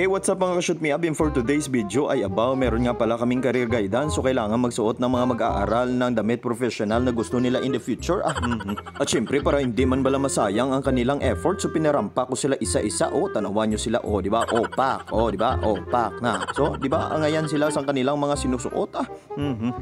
Hey, what's up mga ka-shoot me up? And for today's video ay meron nga pala kaming career guidance. So kailangan magsuot ng mga mag-aaral ng damit professional na gusto nila in the future. At syempre para hindi man bala masayang ang kanilang effort, so pinarampa ko sila isa-isa. Tanawan nyo sila. Diba? Pak. Diba? Pak na. So, diba? Angayan sila sa kanilang mga sinusuot.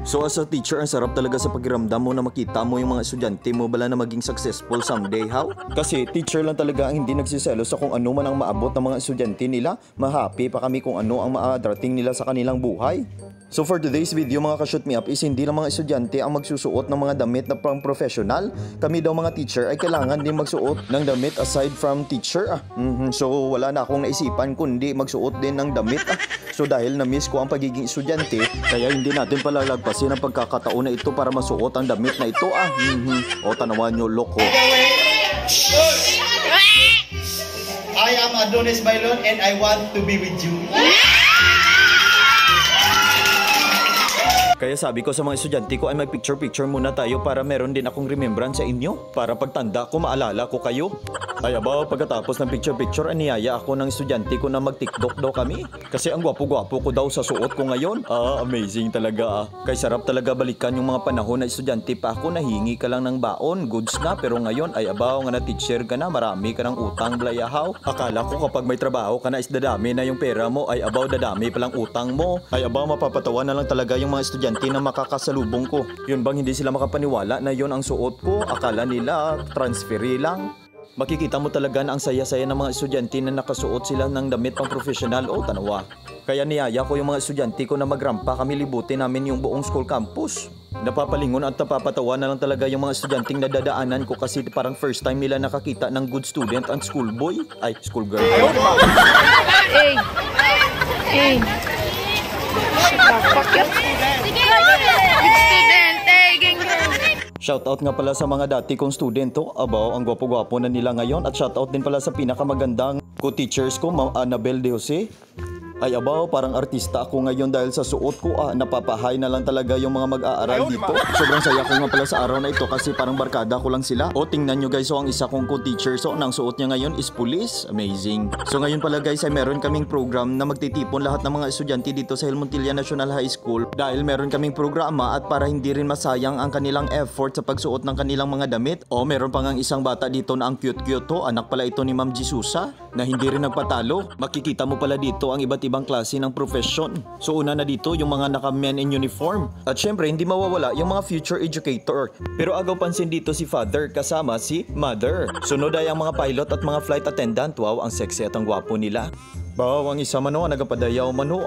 So as a teacher, ang sarap talaga sa pakiramdam mo na makita mo yung mga estudyante mo bala na maging successful someday. How? Kasi teacher lang talaga ang hindi nagsiselos sa kung ano man ang maabot ng mga estudyante nila. Happy pa kami kung ano ang maadating nila sa kanilang buhay. So for today's video mga ka-shoot me up is hindi lang mga estudyante ang magsusuot ng mga damit na pang professional. Kami daw mga teacher ay kailangan din magsuot ng damit aside from teacher. So wala na akong naisipan kundi magsuot din ng damit. So dahil na-miss ko ang pagiging estudyante, kaya hindi natin palalagpasin ang pagkakataon na ito para masuot ang damit na ito. Tanawan nyo, loko. I am Adonis Bailon and I want to be with you. Kaya sabi ko sa mga estudyante ko ay mag-picture-picture muna tayo para meron din akong remembrance sa inyo. Para pagtanda ko maalala ko kayo. Pagkatapos ng picture-picture, aniyaya ako ng estudyante ko na mag-tiktok daw kami. Kasi ang gwapo-gwapo ko daw sa suot ko ngayon. Amazing talaga. Kaya sarap talaga balikan yung mga panahon na estudyante pa ako, nahingi ka lang ng baon, goods na. Pero ngayon ay nga na teacher ka na, marami ka ng utang, blayahaw. Akala ko kapag may trabaho ka na is dadami na yung pera mo, ay dadami palang utang mo. Mapapatawa na lang talaga yung mga estudyante na makakasalubong ko. Yun bang hindi sila makapaniwala na yun ang suot ko? Akala nila transferi lang. Makikita mo talaga na ang saya-saya ng mga estudyante na nakasuot sila ng damit pang professional. Tanawa. Kaya niyaya ko yung mga estudyante ko na magrampa, kami libutin namin yung buong school campus. Napapalingon at napapatawa na lang talaga yung mga estudyanteng nadadaanan ko kasi parang first time nila nakakita ng good student ang schoolboy. Schoolgirl. Hey. Shoutout nga pala sa mga dati kong studento. Ang gwapo-gwapo na nila ngayon. At shoutout din pala sa pinakamagandang co-teachers ko, Ma'am Annabel De Jose. Parang artista ako ngayon dahil sa suot ko. Napapahay na lang talaga yung mga mag-aaral dito. Sobrang saya ko nga pala sa araw na ito kasi parang barkada ko lang sila. Tingnan nyo guys, ang isa kong co-teacher, nang suot niya ngayon is police. Amazing. So ngayon pala guys ay meron kaming program na magtitipon lahat ng mga estudyante dito sa Helmontilla National High School. Dahil meron kaming programa at para hindi rin masayang ang kanilang effort sa pagsuot ng kanilang mga damit. Meron pang isang bata dito na ang cute-cute anak pala ito ni Ma'am Jesusa na hindi rin nagpatalo. Makikita mo pala dito ang iba't ibang klase ng profession. So una na dito yung mga naka-men in uniform. At syempre hindi mawawala yung mga future educator. Pero agaw pansin dito si father kasama si mother. Sunod ay ang mga pilot at mga flight attendant. Wow, ang sexy at ang gwapo nila. Ang isa mano nagapadayaw mano.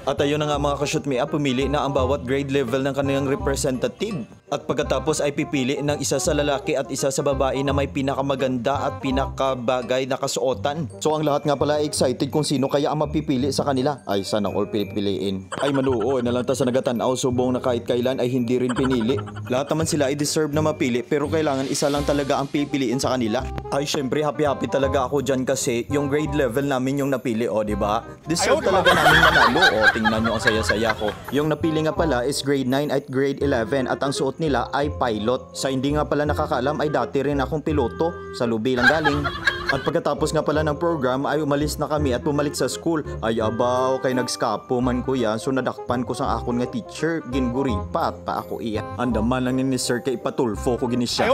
At ayun na nga mga ka-shoot me up, pumili na ang bawat grade level ng kanilang representative. At pagkatapos ay pipili ng isa sa lalaki at isa sa babae na may pinakamaganda at pinakabagay na kasuotan. So ang lahat nga pala ay excited kung sino kaya ang mapipili sa kanila. Sana all pipiliin. Manuo na lang ta sa nagatanaw, subong na kahit kailan ay hindi rin pinili. Lahat naman sila ay deserve na mapili pero kailangan isa lang talaga ang pipiliin sa kanila. Syempre happy talaga ako dyan kasi yung grade level namin yung napili diba? Deserve talaga namin manalo. Tingnan nyo ang saya-saya ko. Yung napili nga pala is grade 9 at grade 11 at ang suot nila ay pilot. Sa hindi nga pala nakakaalam ay dati rin akong piloto. Sa Lubi lang galing. At pagkatapos nga pala ng program ay umalis na kami at bumalik sa school. Kay nagskapo man ko yan. So nadakpan ko sa akon nga teacher. Ginguri pa ako iya. Andaman lang ni sir kay patulfo ko ginisya.